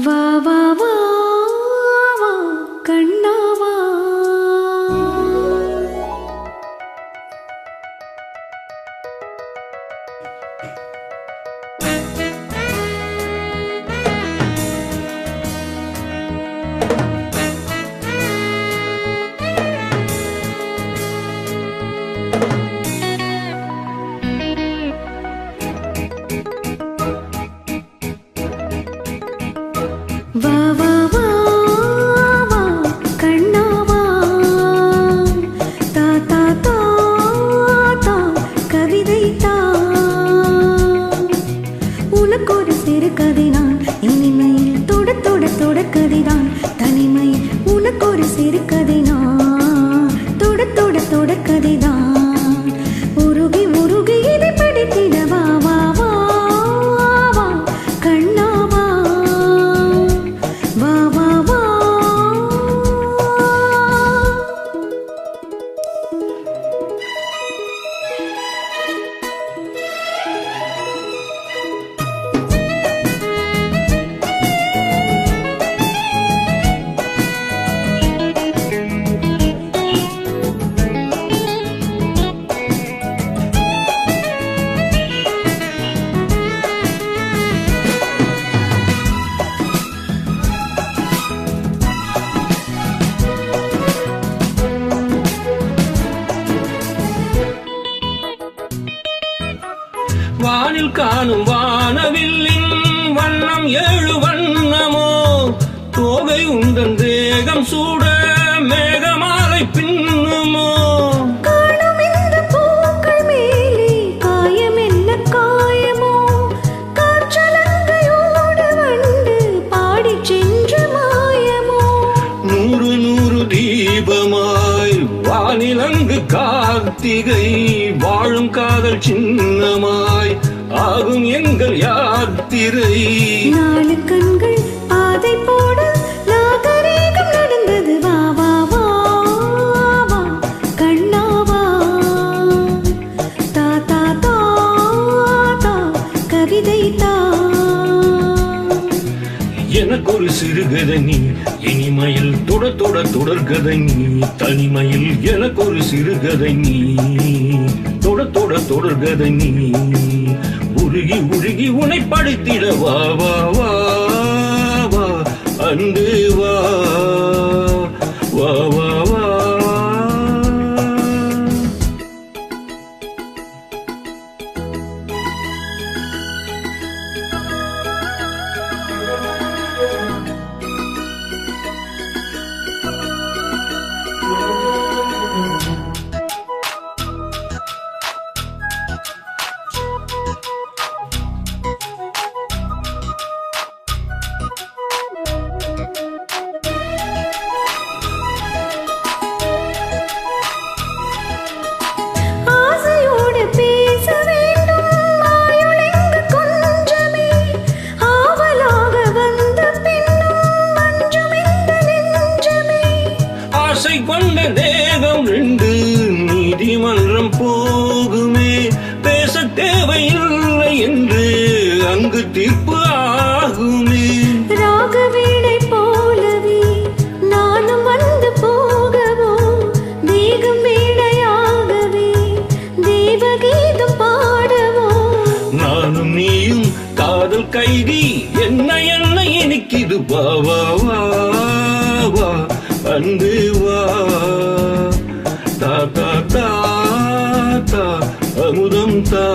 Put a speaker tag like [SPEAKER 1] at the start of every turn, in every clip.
[SPEAKER 1] வா வா வா வா கண்ணா வா. வா வா வா வா கண்ணா வா. தா தா தா தா கவிதை தா. உனக்கு ஒரு சிறு கதைதான் இனிமையில் தொட தொட தொட கதைதான் தனிமையில். உனக்கு ஒரு சிறு கதைதான் தொட தொட தொட கதைதான். உருகி உருகி இதை படித்திட வா வா வா வா கண்ணா வா. வா வா வா.
[SPEAKER 2] வானில் காணும் வானவில்லின் வண்ணம் ஏழு வண்ணமோ. தோகை உந்தன் தேகம் சூட மேகமாலை பின்னுமோ.
[SPEAKER 1] காணும் இந்த பூக்கள் மேலே காயம் என்ன காயமோ. காற்றலங்கையோடு வந்து பாடிச் சென்ற மாயமோ.
[SPEAKER 2] நூறு நூறு தீபமாய் வானிலங்கு கார்த்திகை வாழும் காதல் சின்னமாய் ஆகும் எங்கள் யாத்திரை.
[SPEAKER 1] நாலு கண்கள் பாதை போட நாகரீகம் நடந்தது. வா வா வா வா கண்ணா வா. தா தா தா தா கவிதை தா.
[SPEAKER 2] எனக்கு ஒரு சிறுகதை நீ இனிமையில் தொட தொட தொடர்கதை நீ தனிமையில். எனக்கு ஒரு சிறுகதை நீ தொட தொட தொடர்கதை நீ. உருகி உருகி உனை படித்திட வா வா வா வா அன்பு வா வா வா வா.
[SPEAKER 1] ஆசையோடு பேச வேண்டும் ஆயுளெங்கு கொஞ்சமே. ஆவலாக வந்த பின்னும் மஞ்சும் இந்த நெஞ்சமே.
[SPEAKER 2] ஆசை கொண்ட தேகம் ரெண்டு நீதிமன்றம் போகுமே. பேச தேவையில்லை என்று அங்கு தீர்ப்பு ஆகுமே.
[SPEAKER 1] ராக வீணை போலவே நானும் வந்து போகவோ. தேகம் வீணையாகவே தேவகீதம் பாடவோ.
[SPEAKER 2] நானும் நீயும் காதல் கைதி என்ன என்ன இனிக்குது. வா வா வா வா அன்பு வா. தா தா தா தா அமுதம் தா.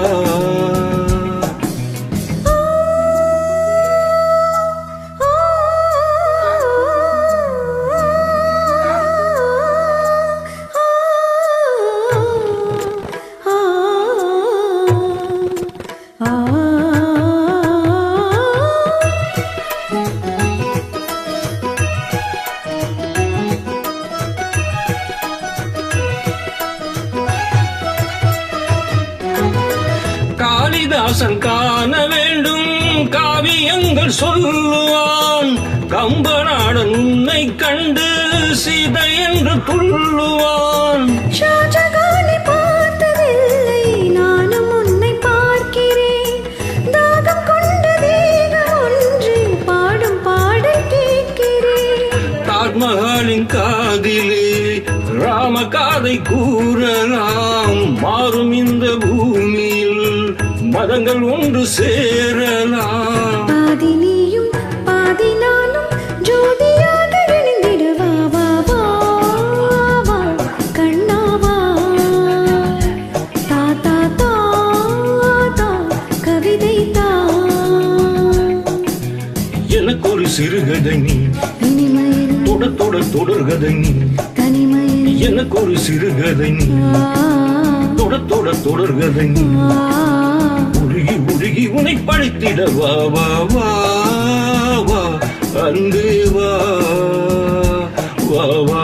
[SPEAKER 2] காளிதாசன் காண வேண்டும் காவியங்கள் சொல்லுவான். கம்பநாடன் உன்னை கண்டு சீதை என்று துள்ளுவான்.
[SPEAKER 1] ஷாஜகானை பார்த்ததில்லை நானும் உன்னை பார்க்கிறேன். தாகம் கொண்ட தேகம் ஒன்று பாடும் பாட
[SPEAKER 2] கதை கூறலாம், மாறும் இந்த பூமியில் மதங்கள் ஒன்று சேரலாம்.
[SPEAKER 1] பாதி நீயும் பாதி நானும் ஜோதியாக இணைந்திட வா வா வா வா கண்ணா வா. தா தா தா தா கவிதை தா.
[SPEAKER 2] எனக்கு ஒரு சிறுகதை நீ,
[SPEAKER 1] இனிமையில்
[SPEAKER 2] தொட தொட தொடர்கதை நீ.
[SPEAKER 1] தனிமையில்
[SPEAKER 2] எனக்கு ஒரு சிறுகதை நீ, தொட தொட தொடர்கதை நீ. உருகி உருகி உனை படைத்திட வா வா வா வா அன்பே வா வா வா